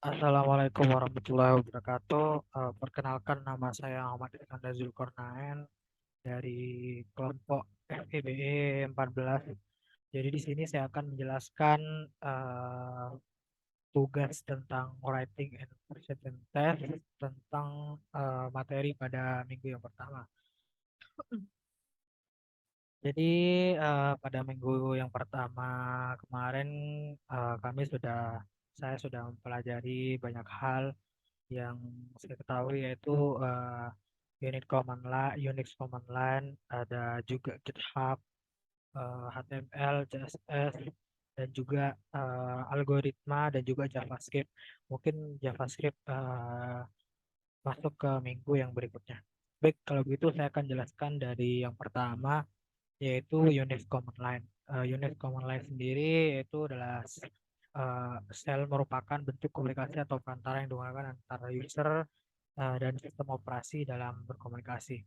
Assalamualaikum warahmatullahi wabarakatuh. Perkenalkan nama saya Ahmad Iskandar Zulkarnaen dari kelompok FEBE 14. Jadi di sini saya akan menjelaskan tugas tentang writing and presentation test tentang materi pada minggu yang pertama. Jadi pada minggu yang pertama kemarin saya sudah mempelajari banyak hal yang saya ketahui yaitu Unix command line, ada juga GitHub, HTML, CSS, dan juga algoritma dan juga JavaScript. Mungkin JavaScript masuk ke minggu yang berikutnya. Baik, kalau begitu saya akan jelaskan dari yang pertama yaitu Unix command line. Unix command line sendiri itu adalah shell merupakan bentuk komunikasi atau perantara yang digunakan antara user dan sistem operasi dalam berkomunikasi.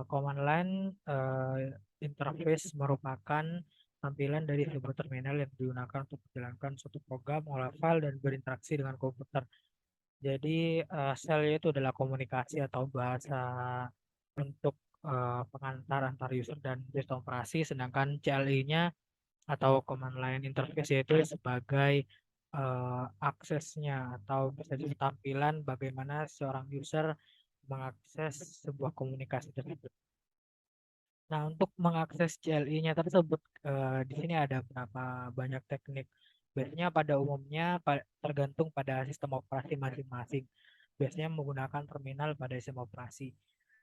Command line interface merupakan tampilan dari sebuah terminal yang digunakan untuk menjalankan suatu program, mengolah file, dan berinteraksi dengan komputer. Jadi, shell itu adalah komunikasi atau bahasa untuk pengantar antar user dan sistem operasi, sedangkan CLI-nya atau command line interface yaitu sebagai aksesnya atau bisa jadi tampilan bagaimana seorang user mengakses sebuah komunikasi tersebut. Nah, untuk mengakses CLI-nya tersebut, di sini ada beberapa banyak teknik. Biasanya pada umumnya tergantung pada sistem operasi masing-masing. Biasanya menggunakan terminal pada sistem operasi.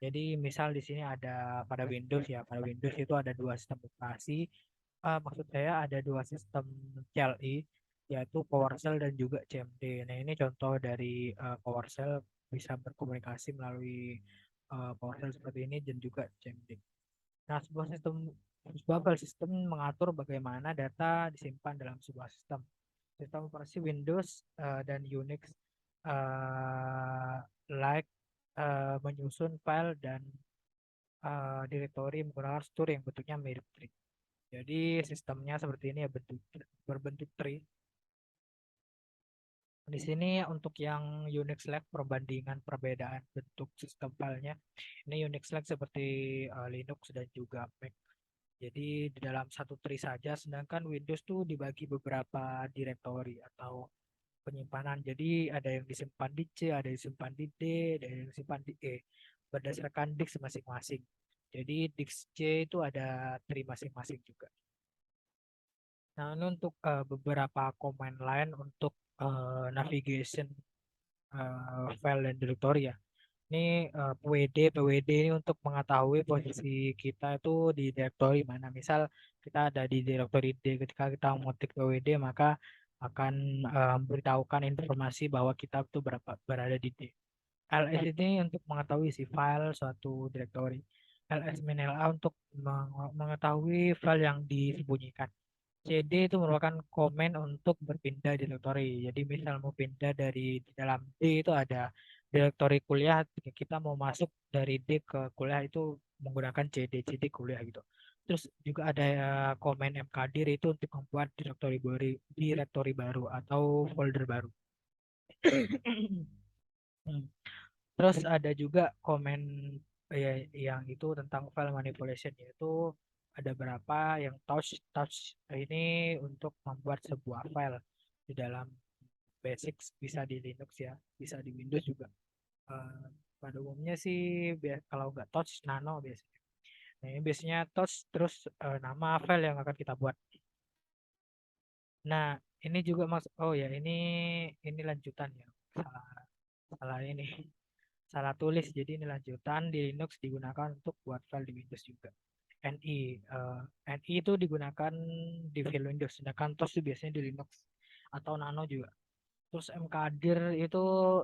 Jadi, misal di sini ada pada Windows ya, pada Windows itu ada dua sistem operasi. Maksud saya ada dua sistem CLI, yaitu PowerShell dan juga CMD. Nah, ini contoh dari PowerShell bisa berkomunikasi melalui PowerShell seperti ini dan juga CMD. Nah, sebuah file system mengatur bagaimana data disimpan dalam sebuah sistem. Sistem operasi Windows dan Unix eh, like menyusun file dan directory menggunakan struktur yang bentuknya mirip tree. Jadi sistemnya seperti ini ya berbentuk tree. Di sini untuk yang Unix like perbandingan perbedaan bentuk sistem filenya. Ini Unix like seperti Linux dan juga Mac. Jadi di dalam satu tree saja, sedangkan Windows tuh dibagi beberapa directory atau penyimpanan. Jadi ada yang disimpan di C, ada yang disimpan di D, ada yang disimpan di E berdasarkan disk masing-masing. Jadi disk C itu ada tree masing-masing juga. Nah, ini untuk beberapa command line untuk navigation file dan directory ya. Ini PWD ini untuk mengetahui posisi kita itu di directory mana. Misal kita ada di directory D, ketika kita mengetik PWD maka akan memberitahukan informasi bahwa kita itu berada di D. LS ini untuk mengetahui isi file suatu directory. LS-LA untuk mengetahui file yang disembunyikan. CD itu merupakan komen untuk berpindah directory. Jadi misal mau pindah dari di dalam D itu ada directory kuliah, ketika kita mau masuk dari D ke kuliah itu menggunakan CD kuliah gitu. Terus juga ada komen mkdir itu untuk membuat directory baru atau folder baru. Hmm. Terus ada juga komen ya, yang itu tentang file manipulation, yaitu ada berapa yang touch ini untuk membuat sebuah file di dalam Basics, bisa di Linux ya, bisa di Windows juga. Eh, Pada umumnya sih kalau nggak touch nano biasanya. Nah, ini biasanya touch terus nama file yang akan kita buat. Nah, ini juga oh ya, ini lanjutan ya. Salah salah ini. Salah tulis, jadi ini lanjutan di Linux digunakan untuk buat file di Windows juga. NI NI itu digunakan di file Windows, sedangkan TOS itu biasanya di Linux atau Nano juga. Terus mkdir itu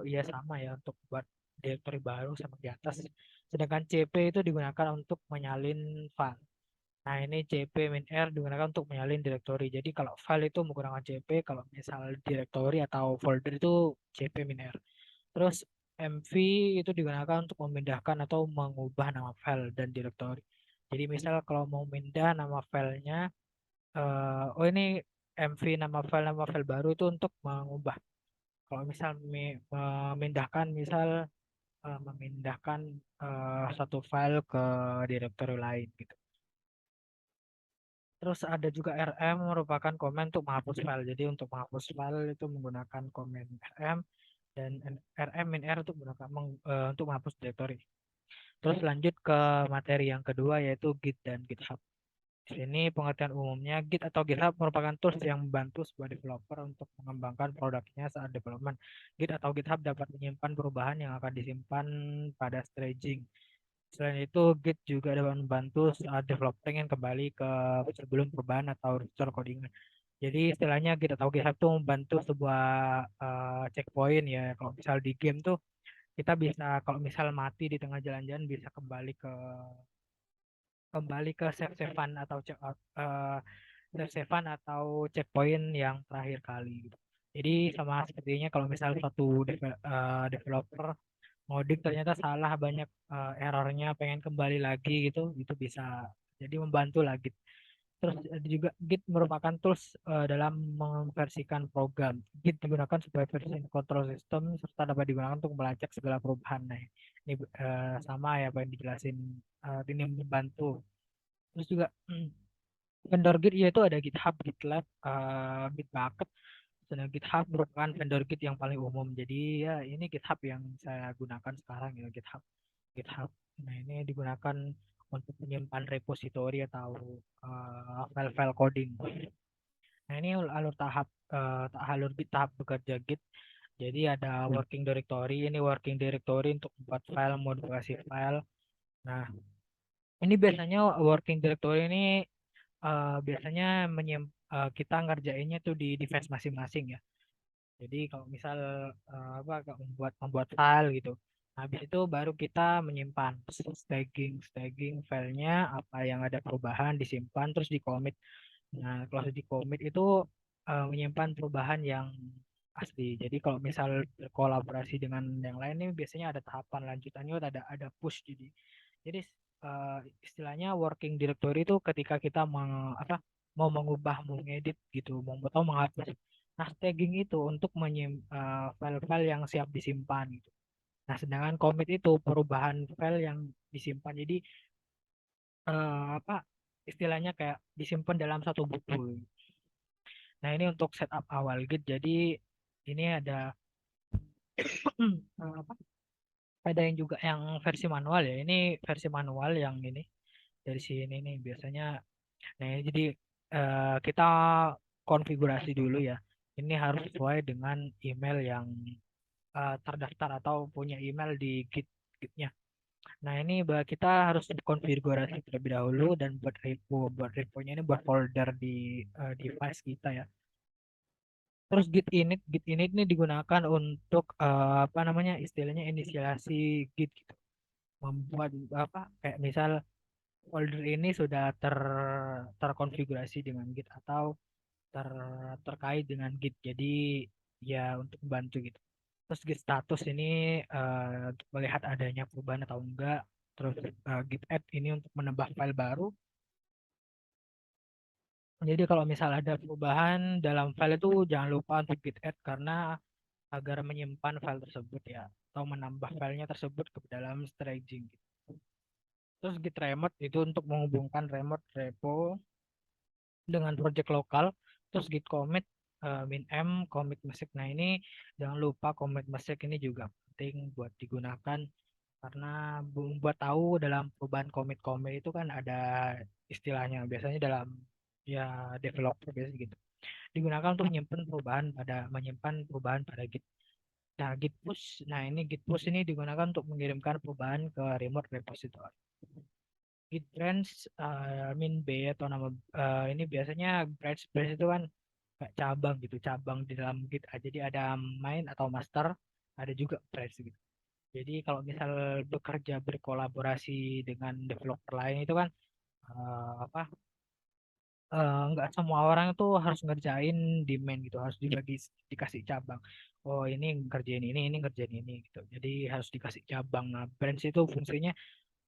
ya sama ya untuk buat directory baru sama di atas, sedangkan CP itu digunakan untuk menyalin file. Nah, ini CP min R digunakan untuk menyalin directory. Jadi kalau file itu menggunakan CP, kalau misal directory atau folder itu CP min R. Terus MV itu digunakan untuk memindahkan atau mengubah nama file dan directory. Jadi misal kalau mau pindah nama filenya, oh ini MV nama file baru itu untuk mengubah. Kalau misal memindahkan satu file ke directory lain gitu. Terus ada juga rm merupakan komen untuk menghapus file. Jadi untuk menghapus file itu menggunakan komen rm, dan rm min r untuk untuk menghapus directory. Terus lanjut ke materi yang kedua yaitu Git dan GitHub. Di sini pengertian umumnya Git atau GitHub merupakan tools yang membantu sebuah developer untuk mengembangkan produknya saat development. Git atau GitHub dapat menyimpan perubahan yang akan disimpan pada staging. Selain itu, Git juga dapat membantu saat developer ingin kembali ke sebelum perubahan atau restore codingan. Jadi istilahnya Git atau GitHub itu membantu sebuah checkpoint ya. Kalau misal di game tuh kita bisa, kalau misal mati di tengah jalan-jalan, bisa kembali ke save-savean atau save-savean atau checkpoint yang terakhir kali gitu. Jadi sama sepertinya kalau misal suatu developer ngoding ternyata salah, banyak errornya, pengen kembali lagi gitu, itu bisa jadi membantu lagi. Terus ada juga Git merupakan tools dalam memversikan program. Git digunakan sebagai version control system serta dapat digunakan untuk melacak segala perubahan. Nah, ini sama ya apa yang dijelasin, ini membantu. Terus juga vendor Git yaitu ada GitHub, GitLab, Bitbucket. Sedang GitHub merupakan vendor Git yang paling umum. Jadi ya ini GitHub yang saya gunakan sekarang ya, GitHub. GitHub. Nah, ini digunakan untuk menyimpan repository atau file-file coding. Nah, ini alur Git, tahap bekerja Git. Jadi ada working directory, ini working directory untuk membuat file, modifikasi file. Nah, ini biasanya working directory ini biasanya kita ngerjainnya tuh di device masing-masing ya. Jadi kalau misal kalau membuat file gitu, habis itu baru kita menyimpan staging filenya, apa yang ada perubahan disimpan terus di commit. Nah, kalau di commit itu menyimpan perubahan yang asli. Jadi kalau misal berkolaborasi dengan yang lain ini biasanya ada tahapan lanjutannya, ada push. Jadi istilahnya working directory itu ketika kita mau mengubah, mau ngedit gitu, mau atau menghapus. Nah, staging itu untuk file-file yang siap disimpan gitu. Nah, sedangkan commit itu perubahan file yang disimpan. Jadi apa istilahnya kayak disimpan dalam satu buku. Nah, ini untuk setup awal Git. Jadi ini apa? Ada yang juga yang versi manual ya. Ini versi manual yang ini dari sini nih biasanya. Nah, ini jadi kita konfigurasi dulu ya. Ini harus sesuai dengan email yang terdaftar atau punya email di Gitnya. Nah, ini kita harus konfigurasi terlebih dahulu dan buat reponya ini buat folder di device kita ya. Terus Git init ini digunakan untuk apa namanya istilahnya inisiasi Git gitu. Membuat apa kayak misal folder ini sudah terkonfigurasi dengan Git atau ter, terkait dengan Git. Jadi ya untuk membantu gitu. Terus Git status ini untuk melihat adanya perubahan atau enggak. Terus Git add ini untuk menambah file baru. Jadi kalau misal ada perubahan dalam file itu jangan lupa untuk Git add karena agar menyimpan file tersebut ya, atau menambah filenya tersebut ke dalam staging gitu. Terus Git remote itu untuk menghubungkan remote repo dengan project lokal. Terus Git commit min m commit message. Nah, ini jangan lupa commit message ini juga penting buat digunakan karena buat tahu dalam perubahan commit itu kan ada istilahnya biasanya dalam ya developer biasanya gitu. Digunakan untuk menyimpan perubahan pada Git. Nah, Git push. Nah, ini Git push ini digunakan untuk mengirimkan perubahan ke remote repository. Git branch min B atau nama ini biasanya branch itu kan kayak cabang gitu, cabang di dalam Git. Jadi ada main atau master, ada juga branch gitu. Jadi kalau misal bekerja berkolaborasi dengan developer lain itu kan apa nggak semua orang itu harus ngerjain di main gitu, harus dikasih cabang. Oh, ini ngerjain ini ngerjain ini gitu. Jadi harus dikasih cabang. Nah, branch itu fungsinya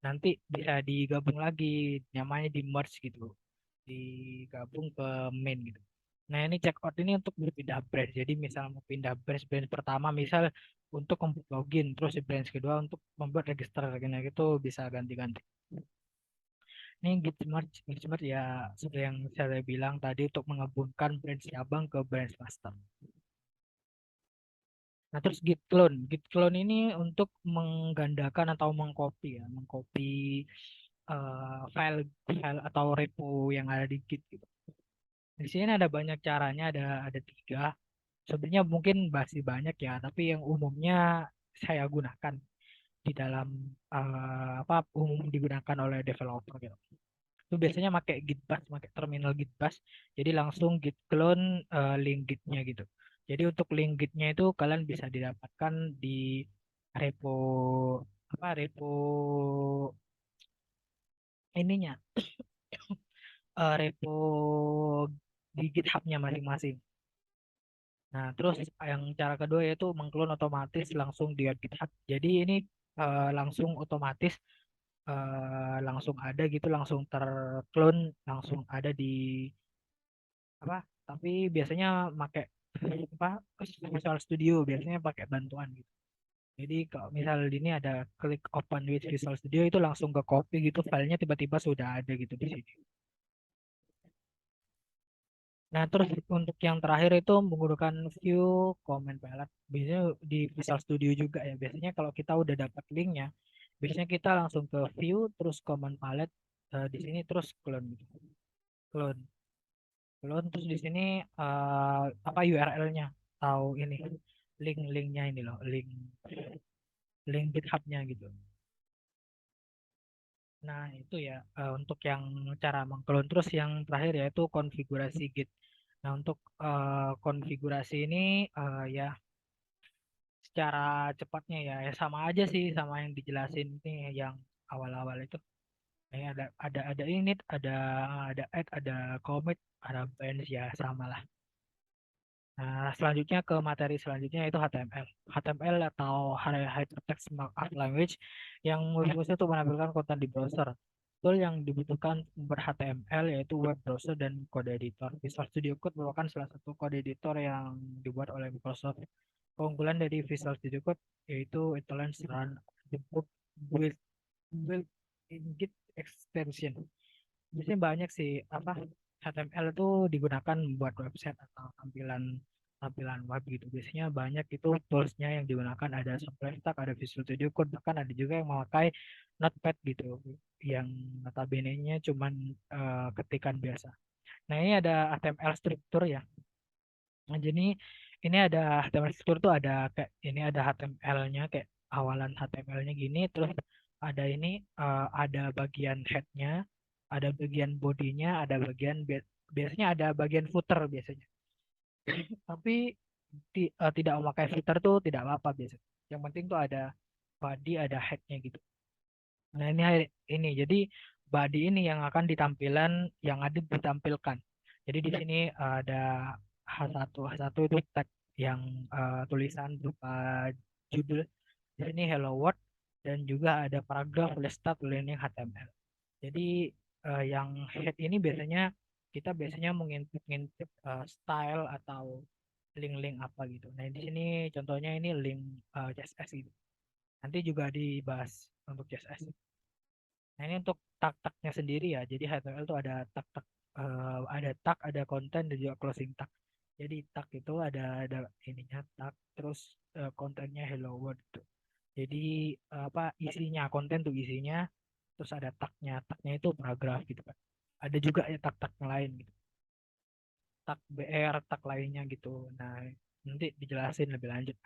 nanti bisa digabung lagi, namanya di merge gitu, digabung ke main gitu. Nah, ini checkout ini untuk berpindah branch. Jadi misal mau pindah branch pertama, misal untuk membuat login, terus di branch kedua untuk membuat register, kayak gitu bisa ganti-ganti. Ini Git merge, Git merge ya seperti yang saya bilang tadi untuk menghubungkan branch cabang ke branch master. Nah, terus Git clone. Git clone ini untuk menggandakan atau mengcopy ya, mengcopy file file atau repo yang ada di Git gitu. Di sini ada banyak caranya, ada tiga. Sebenarnya mungkin masih banyak ya, tapi yang umumnya saya gunakan di dalam apa umum digunakan oleh developer gitu. Itu biasanya pakai Git Bash, pakai terminal Git Bash. Jadi langsung Git clone link Gitnya gitu. Jadi untuk link Gitnya itu kalian bisa didapatkan di repo apa repo ininya repo di GitHub-nya masing-masing. Nah, terus yang cara kedua yaitu mengklon otomatis langsung di GitHub. Jadi ini langsung otomatis langsung ada gitu, langsung terklon, langsung ada di apa? Tapi biasanya pakai apa? Visual Studio biasanya pakai bantuan gitu. Jadi kalau misal ini ada klik open with Visual Studio itu langsung ke copy gitu filenya tiba-tiba sudah ada gitu di sini. Nah, terus untuk yang terakhir itu menggunakan view comment palette. Biasanya di Visual Studio juga ya. Biasanya kalau kita udah dapat linknya, biasanya kita langsung ke view, terus comment palette di sini terus clone, gitu. Clone, clone terus di sini apa URL-nya atau ini link-linknya ini loh, link GitHub-nya gitu. Nah, itu ya untuk yang cara mengclone terus yang terakhir yaitu konfigurasi Git. Nah, untuk konfigurasi ini ya secara cepatnya ya, ya sama aja sih sama yang dijelasin nih yang awal-awal itu. Ini ada init, ada add, ada commit, ada branch ya sama lah. Nah, selanjutnya ke materi selanjutnya itu HTML. HTML atau Hypertext Markup Language yang berfungsi untuk menampilkan konten di browser. Tool yang dibutuhkan ber HTML yaitu web browser dan kode editor. Visual Studio Code merupakan salah satu kode editor yang dibuat oleh Microsoft. Keunggulan dari Visual Studio Code yaitu it lets run the book with built in Git extension. Biasanya banyak sih apa HTML itu digunakan buat website atau tampilan tampilan web gitu. Biasanya banyak itu toolsnya yang digunakan ada Shutterstock, ada Visual Studio Code, bahkan ada juga yang memakai Notepad gitu, yang notabene-nya cuman ketikan biasa. Nah, ini ada HTML struktur ya. Nah, jadi ini ada HTML struktur tuh ada kayak ini ada HTML-nya kayak awalan HTML-nya gini, terus ada ini ada bagian head-nya, ada bagian bodinya, ada bagian biasanya ada bagian footer biasanya. Tapi tidak memakai footer tuh tidak apa-apa biasanya. Yang penting tuh ada body, ada head-nya gitu. Nah, ini jadi body ini yang akan ditampilan yang ada ditampilkan. Jadi di sini ada H1 itu tag yang tulisan berupa judul. Di sini Hello World dan juga ada paragraf full start learning HTML. Jadi yang head ini biasanya kita biasanya mengintip style atau link-link apa gitu. Nah, di sini contohnya ini link CSS gitu. Nanti juga dibahas untuk CSS. Nah, ini untuk tag-tagnya sendiri ya. Jadi HTML itu ada tag, ada konten dan juga closing tag. Jadi tag itu ada ininya tag, terus kontennya hello world gitu. Jadi apa isinya konten tuh isinya, terus ada tagnya, tagnya itu paragraf gitu kan. Ada juga ya tag-tag yang lain gitu. Tag BR, tag lainnya gitu. Nah, nanti dijelasin lebih lanjut.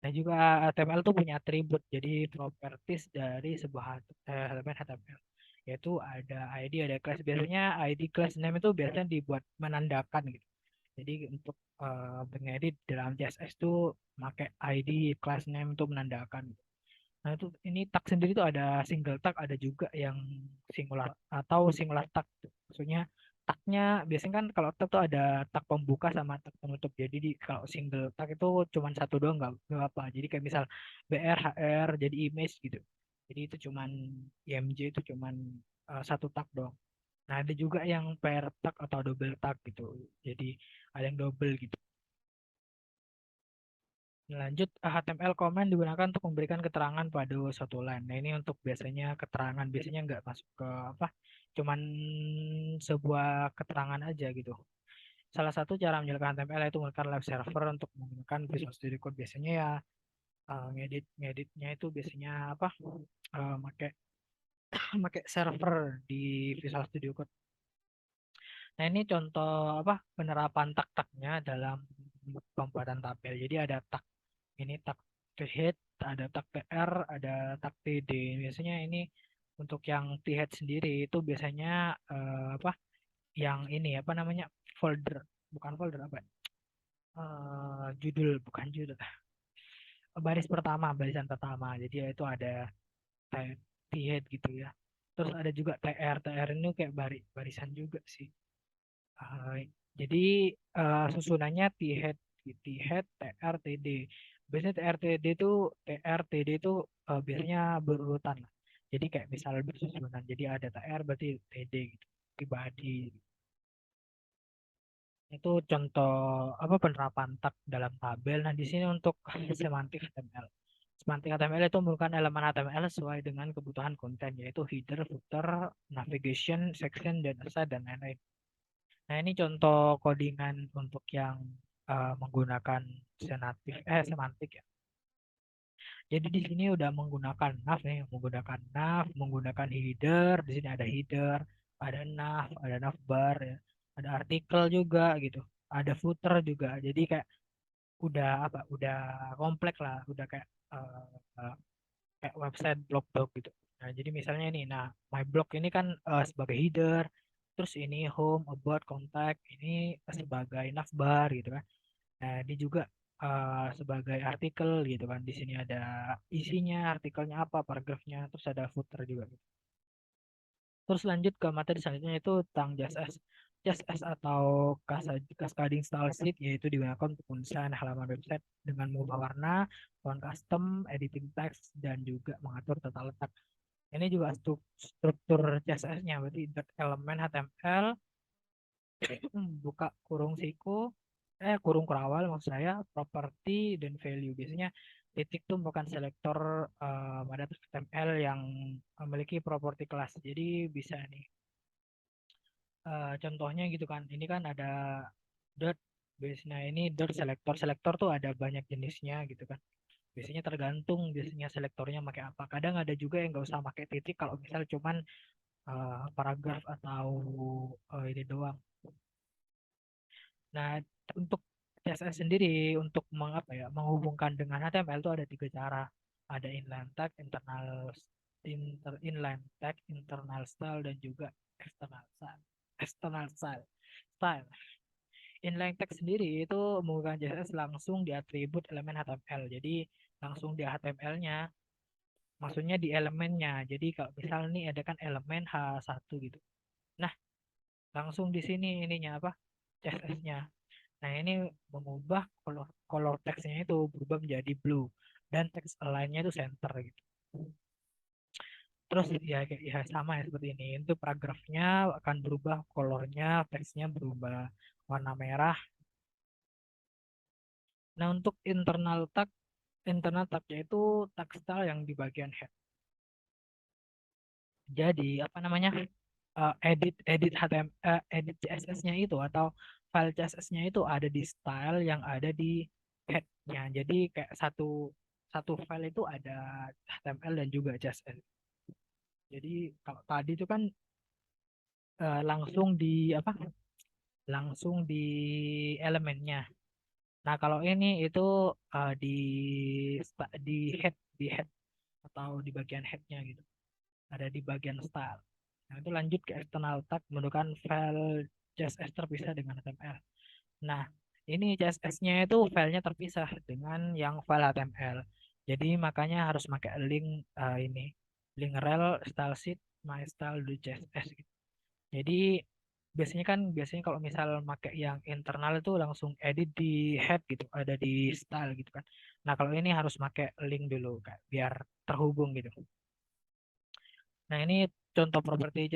Nah, juga HTML tuh punya atribut, jadi properties dari sebuah elemen HTML. Yaitu ada ID, ada class. Biasanya ID class name itu biasanya dibuat menandakan gitu. Jadi untuk mengedit dalam CSS itu pakai ID class name untuk menandakan. Nah, itu ini tag sendiri tuh ada single tag, ada juga yang singular atau singular tag. Maksudnya tagnya biasanya kan kalau tag tuh ada tag pembuka sama tag penutup. Jadi kalau single tag itu cuma satu doang nggak apa. Jadi kayak misal BR, HR jadi image gitu. Jadi itu cuman IMG itu cuman satu tag doang. Nah, ada juga yang pair tag atau double tag gitu. Jadi ada yang double gitu. Lanjut, HTML comment digunakan untuk memberikan keterangan pada suatu line. Nah, ini untuk biasanya keterangan, biasanya nggak masuk ke apa, cuman sebuah keterangan aja gitu. Salah satu cara menjalankan HTML itu menggunakan live server untuk menggunakan Visual Studio Code. Biasanya ya ngeditnya itu biasanya apa, pakai pakai server di Visual Studio Code. Nah, ini contoh apa penerapan tag-tagnya dalam pembuatan tabel. Jadi ada tag ini tag head, ada tag tr, ada tag td. Biasanya ini untuk yang head sendiri itu biasanya apa? Yang ini apa namanya? Folder, bukan folder apa? Judul, bukan judul. Baris pertama, barisan pertama. Jadi ya itu ada head gitu ya. Terus ada juga tr ini kayak barisan juga sih. Eh, jadi susunannya T-head, T-head, TR, TD. Biasanya TR, TD itu TR, TD itu biasanya berurutan lah. Jadi kayak misal bersusunan. Jadi ada TR berarti TD gitu. Pribadi. Itu contoh apa penerapan tag dalam tabel. Nah, di sini untuk semantik HTML. Semantik HTML itu merupakan elemen HTML sesuai dengan kebutuhan konten, yaitu header, footer, navigation, section, dan aside, dan lain-lain. Nah, ini contoh codingan untuk yang menggunakan semantik ya. Jadi di sini udah menggunakan nav nih, menggunakan nav, menggunakan header. Di sini ada header, ada nav bar ya, ada artikel juga gitu, ada footer juga. Jadi kayak udah apa, udah kompleks lah, udah kayak eh, kayak website blog-blog gitu. Nah, jadi misalnya ini, nah, my blog ini kan sebagai header, terus ini home, about, contact, ini sebagai navbar gitu kan. Nah, ini juga sebagai artikel gitu kan. Di sini ada isinya, artikelnya apa, paragrafnya, terus ada footer juga gitu. Terus lanjut ke materi selanjutnya itu tentang JSS. JSS atau Cascading Style Sheet yaitu digunakan untuk mendesain halaman website dengan mengubah warna, font custom, editing text, dan juga mengatur tata letak. Ini juga struktur CSS-nya, berarti insert elemen HTML, buka kurung siku, kurung kurawal maksud saya, property dan value. Biasanya titik itu merupakan selektor pada HTML yang memiliki properti kelas. Jadi bisa nih, contohnya gitu kan, ini kan ada dot base. Nah, ini dot selektor. Selektor tuh ada banyak jenisnya gitu kan. Biasanya tergantung biasanya selektornya pakai apa. Kadang ada juga yang nggak usah pakai titik kalau misal cuman paragraf atau ini doang. Nah, untuk CSS sendiri untuk mengapa ya menghubungkan dengan HTML itu ada tiga cara. Ada inline tag, inline tag, internal style, dan juga external style. External style. Style. Inline tag sendiri itu menggunakan CSS langsung di atribut elemen HTML. Jadi langsung di HTML-nya, maksudnya di elemennya. Jadi kalau misal nih ada kan elemen H1 gitu. Nah, langsung di sini ininya apa? CSS-nya. Nah, ini mengubah color teksnya itu berubah menjadi blue dan teks align-nya itu center gitu. Terus ya kayak ya sama ya seperti ini. Itu paragrafnya akan berubah kolornya, teksnya berubah warna merah. Nah, untuk internal tagnya itu tag style yang di bagian head. Jadi apa namanya? Edit edit HTML, edit CSS-nya itu atau file CSS-nya itu ada di style yang ada di head-nya. Jadi kayak satu satu file itu ada HTML dan juga CSS. Jadi kalau tadi itu kan langsung di apa? Langsung di elemennya. Nah, kalau ini itu di di head atau di bagian head-nya gitu. Ada di bagian style. Nah, itu lanjut ke external tag menggunakan file CSS terpisah dengan HTML. Nah, ini CSS-nya itu filenya terpisah dengan yang file HTML. Jadi makanya harus pakai link ini, link rel style sheet my style.css gitu. Jadi biasanya kalau misal pakai yang internal itu langsung edit di head gitu, ada di style gitu kan. Nah, kalau ini harus pakai link dulu kayak biar terhubung gitu. Nah, ini contoh properti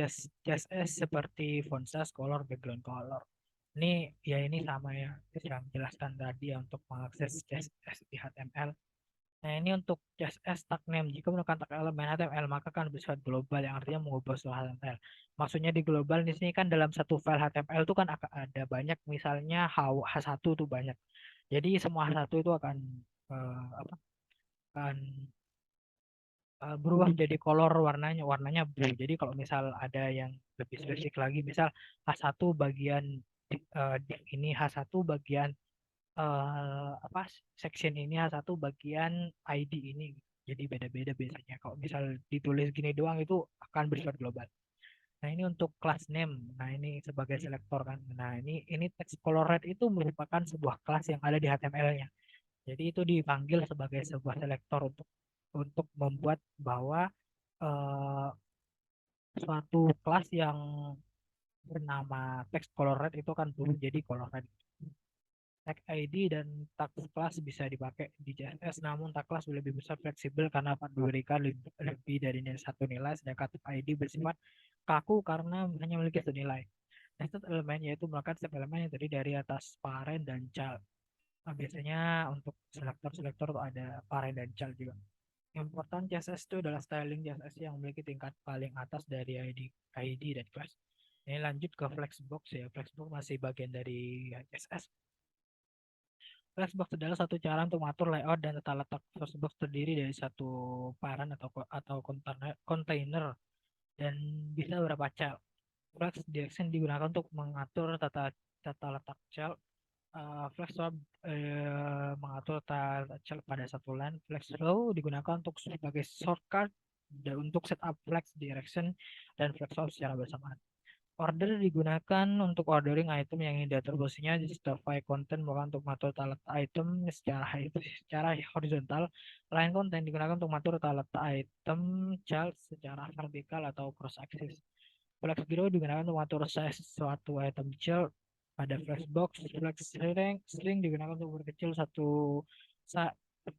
CSS seperti font size, color, background color. Ini ya ini sama ya, yang jelaskan tadi ya, untuk mengakses CSS di HTML. Nah, ini untuk CSS tag name. Jika menggunakan tag elemen HTML, maka akan bersifat global yang artinya mengubah seluruh HTML. Maksudnya di global di sini kan dalam satu file HTML itu kan akan ada banyak, misalnya H1 tuh banyak. Jadi semua H1 itu akan apa? Akan berubah menjadi color warnanya blue. Jadi kalau misal ada yang lebih spesifik lagi, misal H1 bagian div ini, H1 bagian apa, section ini, H1 bagian ID ini. Jadi beda-beda biasanya. Kalau misal ditulis gini doang itu akan bersifat global. Nah, ini untuk class name. Nah, ini sebagai selektor kan. Nah, ini text colored itu merupakan sebuah kelas yang ada di HTML-nya. Jadi itu dipanggil sebagai sebuah selektor untuk membuat bahwa eh, suatu kelas yang bernama text colored itu kan berubah jadi colored. Tag ID dan tag kelas bisa dipakai di CSS, namun tag kelas lebih besar fleksibel karena dapat memberikan lebih dari satu nilai, sedangkan tag ID bersifat kaku karena hanya memiliki satu nilai. Nested elemen yaitu melakukan setiap elemen yang terdiri dari atas parent dan child. Nah, biasanya untuk selektor-selektor tuh ada parent dan child juga. Yang pertama CSS itu adalah styling CSS yang memiliki tingkat paling atas dari ID dan class. Ini lanjut ke Flexbox ya. Flexbox masih bagian dari CSS. Flexbox adalah satu cara untuk mengatur layout dan tata letak. Flexbox terdiri dari satu parent atau container dan bisa beberapa child. Flex direction digunakan untuk mengatur tata letak child. Flex swap mengatur tata child pada satu line. Flex row digunakan untuk sebagai shortcut dan untuk setup flex direction dan flex swap secara bersamaan. Order digunakan untuk ordering item yang ingin diatur posisinya. Justify content bukan untuk mengatur letak item secara horizontal. Line content digunakan untuk mengatur letak item child secara vertikal atau cross axis. Flex Giro digunakan untuk mengatur size suatu item child pada flexbox. Flex string digunakan untuk memperkecil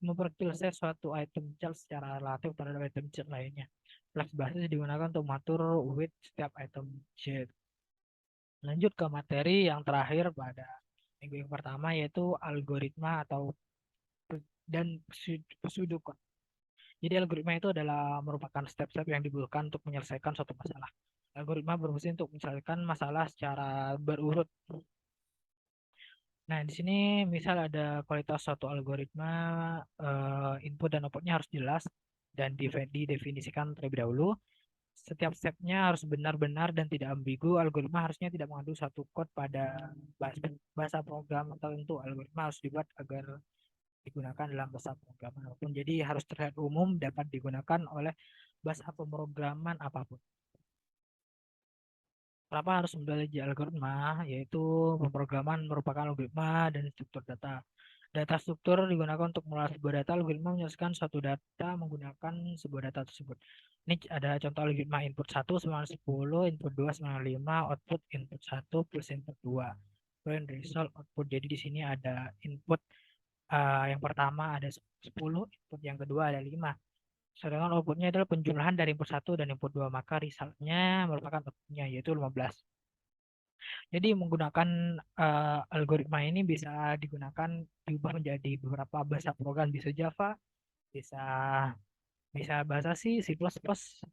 memperkecil size suatu item child secara relatif terhadap item child lainnya. Flex basis digunakan untuk mengatur width setiap item child. Lanjut ke materi yang terakhir pada minggu yang pertama, yaitu algoritma atau dan pseudocode. Jadi algoritma itu adalah merupakan step-step yang dibutuhkan untuk menyelesaikan suatu masalah. Algoritma berfungsi untuk menyelesaikan masalah secara berurut. Nah, di sini misal ada kualitas suatu algoritma, input dan outputnya harus jelas dan didefinisikan terlebih dahulu. Setiap stepnya harus benar-benar dan tidak ambigu. Algoritma harusnya tidak mengandung satu code pada bahasa program tertentu. Algoritma harus dibuat agar digunakan dalam bahasa pemrograman apapun. Jadi harus terlihat umum, dapat digunakan oleh bahasa pemrograman apapun. Kenapa harus mempelajari algoritma? Yaitu pemrograman merupakan algoritma dan struktur data. Data struktur digunakan untuk mengolah sebuah data. Algoritma menyelesaikan suatu data menggunakan sebuah data tersebut. Ini ada contoh algoritma input 1 sama 10, input 2 sama 5, output input 1 plus input 2. Print result output. Jadi di sini ada input yang pertama ada 10, input yang kedua ada 5. Sedangkan outputnya adalah penjumlahan dari input 1 dan input 2, maka resultnya merupakan outputnya yaitu 15. Jadi menggunakan algoritma ini bisa digunakan diubah menjadi beberapa bahasa program, bisa Java, bisa bisa bahasa C++,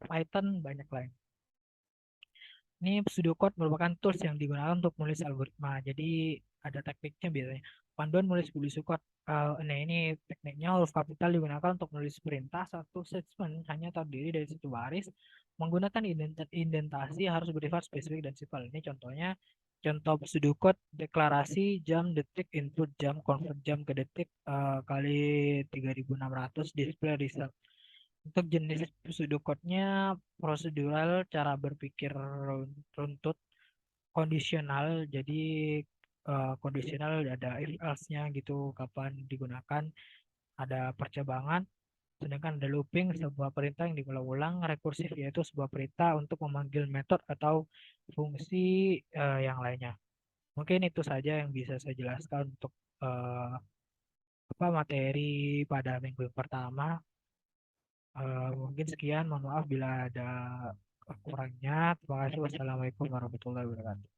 Python, banyak lain. Ini pseudocode merupakan tools yang digunakan untuk menulis algoritma. Jadi ada tekniknya biasanya. Panduan menulis pseudocode. Nah, ini tekniknya huruf kapital digunakan untuk menulis perintah. Satu statement hanya terdiri dari satu baris. Menggunakan indentasi harus bersifat spesifik dan simpel. Ini contohnya. Contoh pseudocode deklarasi jam, detik, input jam, convert jam ke detik, kali 3600 display result. Untuk jenis pseudocode-nya prosedural, cara berpikir runtut, kondisional. Jadi kondisional ada if else-nya gitu, kapan digunakan, ada percabangan, sedangkan ada looping, sebuah perintah yang diulang-ulang, rekursif yaitu sebuah perintah untuk memanggil metode atau fungsi yang lainnya. Mungkin itu saja yang bisa saya jelaskan untuk eh, apa materi pada minggu yang pertama. Mungkin sekian, mohon maaf bila ada kurangnya. Terima kasih. Wassalamualaikum warahmatullahi wabarakatuh.